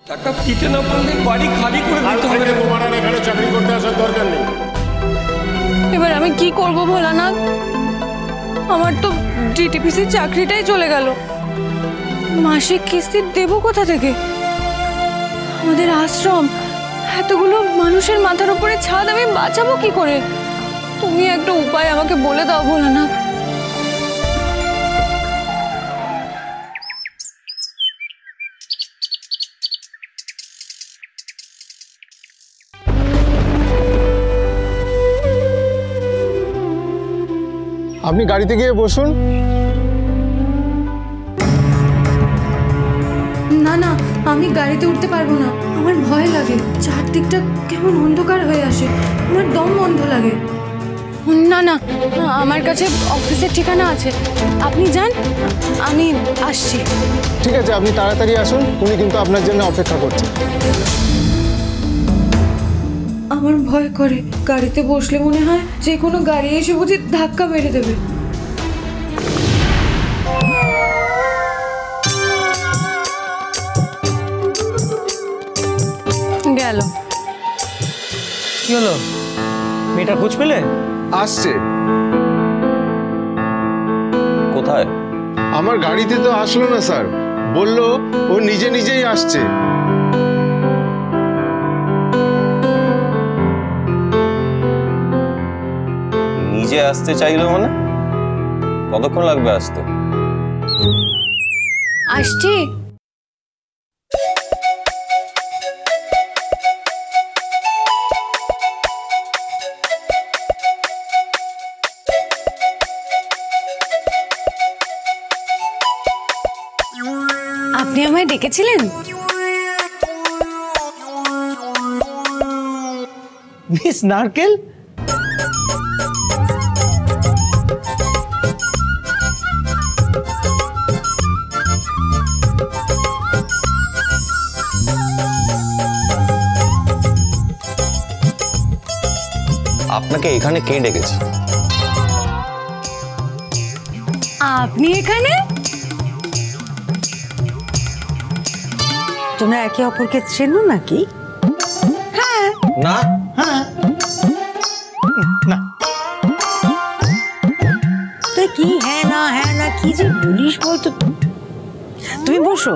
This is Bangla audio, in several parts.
টাকা দিতে না পারলে বাড়ি খালি করে দিতে হবে। তোমার এখানে চাকরি করতে আসার দরকার নেই। এবার আমি কি করব ভোলানাথ? আমার তো ডিটিপিসির চাকরিটাই চলে গেল। মাসিক কিস্তি দেবো কোথা থেকে? আমাদের আশ্রম, এতগুলো মানুষের মাথার উপরে ছাদ, আমি বাঁচাবো কি করে? তুমি একটা উপায় আমাকে বলে দাও ভোলানাথ। আপনি গাড়িতে গিয়ে বসুন। না না, আমি গাড়িতে উঠতে পারবো না, আমার ভয় লাগে। চারদিকটা কেমন অন্ধকার হয়ে আসে, আমার দম বন্ধ লাগে। না না, আমার কাছে অফিসের ঠিকানা আছে, আপনি যান, আমি আসছি। ঠিক আছে, আপনি তাড়াতাড়ি আসুন, উনি কিন্তু আপনার জন্য অপেক্ষা করছেন। আমার ভয় করে, গাড়িতে বসলে মনে হয় যে কোনো গাড়ি এসে বুঝি ধাক্কা মেরে দেবে। গেল। কি হলো, মেয়েটা খোঁজ পেলে? আসছে। কোথায়? আমার গাড়িতে তো আসলো না স্যার, বলল ও নিজে নিজেই আসছে। নিজে আসতে চাইলো মানে? কতক্ষণ লাগবে আসতে? আসছি। আপনি আমায় ডেকেছিলেন? মিস নারকেল? আপনাকে এখানে কে ডেকেছে? আপনি এখানে? তোমরা একে অপরকে চেনো নাকি? হ্যাঁ। না। হ্যাঁ না। তুই কি হ্যাঁ না কি যে বলিস বলতো। তুমি বসো।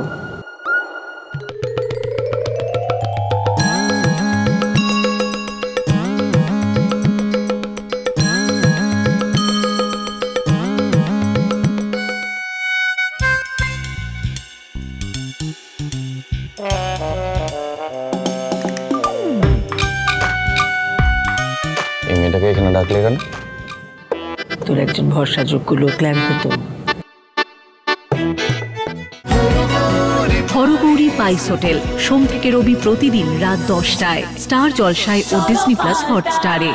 এই মেয়েটাকে এখানে ডাকলে কেন? তোর একজন ভরসাযোগ্য লোক লাগবে তো। হরগৌরী পাইস হোটেল, সোম থেকে রবি প্রতিদিন রাত 10টায় স্টার জলসায় ও ডিজনি প্লাস হটস্টারে।